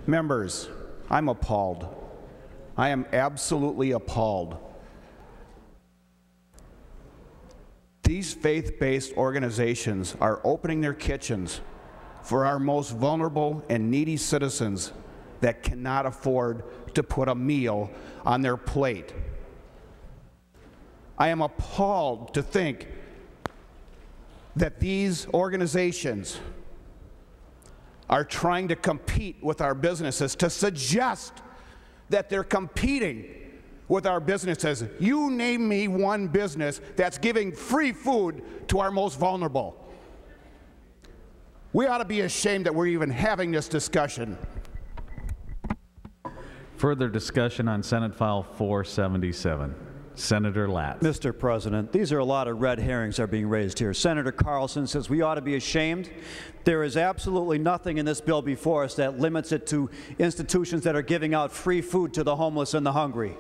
members, I'm appalled. I am absolutely appalled. These faith-based organizations are opening their kitchens for our most vulnerable and needy citizens that cannot afford to put a meal on their plate. I am appalled to think that these organizations are trying to compete with our businesses, to suggest that they're competing with our businesses. You name me one business that's giving free food to our most vulnerable. We ought to be ashamed that we're even having this discussion. Further discussion on Senate File 477. Senator Latz. Mr. President, these are a lot of red herrings that are being raised here. Senator Carlson says we ought to be ashamed. There is absolutely nothing in this bill before us that limits it to institutions that are giving out free food to the homeless and the hungry.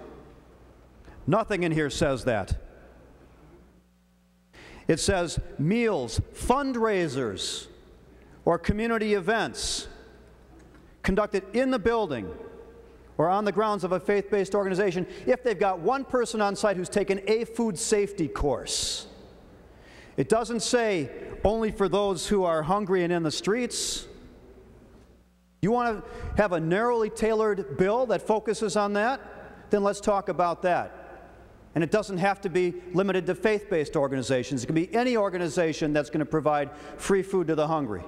Nothing in here says that. It says meals, fundraisers, or community events conducted in the building or on the grounds of a faith-based organization if they've got one person on site who's taken a food safety course. It doesn't say only for those who are hungry and in the streets. You want to have a narrowly tailored bill that focuses on that? Then let's talk about that. And it doesn't have to be limited to faith-based organizations. It can be any organization that's going to provide free food to the hungry.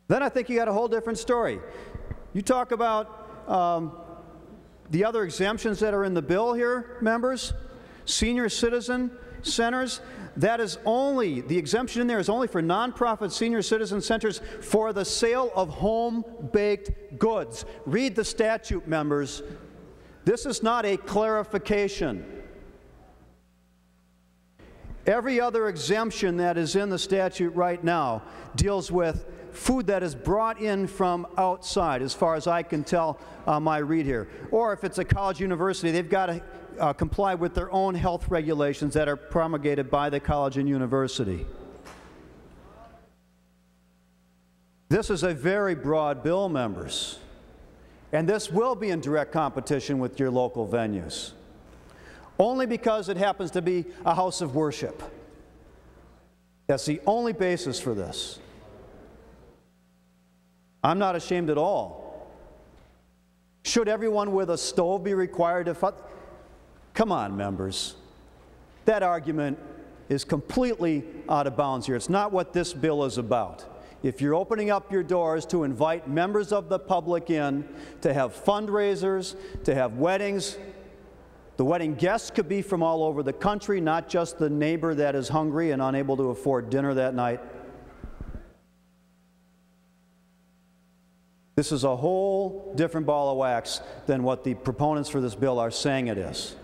Then I think you got a whole different story. You talk about the other exemptions that are in the bill here, members. Senior citizen centers, that is only, the exemption in there is only for nonprofit senior citizen centers for the sale of home-baked goods. Read the statute, members. This is not a clarification. Every other exemption that is in the statute right now deals with food that is brought in from outside, as far as I can tell my read here. Or if it's a college university, they've got to comply with their own health regulations that are promulgated by the college and university. This is a very broad bill, members. And this will be in direct competition with your local venues, only because it happens to be a house of worship. That's the only basis for this. I'm not ashamed at all. Should everyone with a stove be required to Come on, members. That argument is completely out of bounds here. It's not what this bill is about. If you're opening up your doors to invite members of the public in, to have fundraisers, to have weddings, the wedding guests could be from all over the country, not just the neighbor that is hungry and unable to afford dinner that night. This is a whole different ball of wax than what the proponents for this bill are saying it is.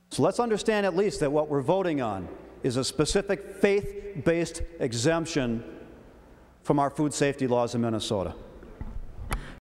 So let's understand at least that what we're voting on is a specific faith-based exemption from our food safety laws in Minnesota.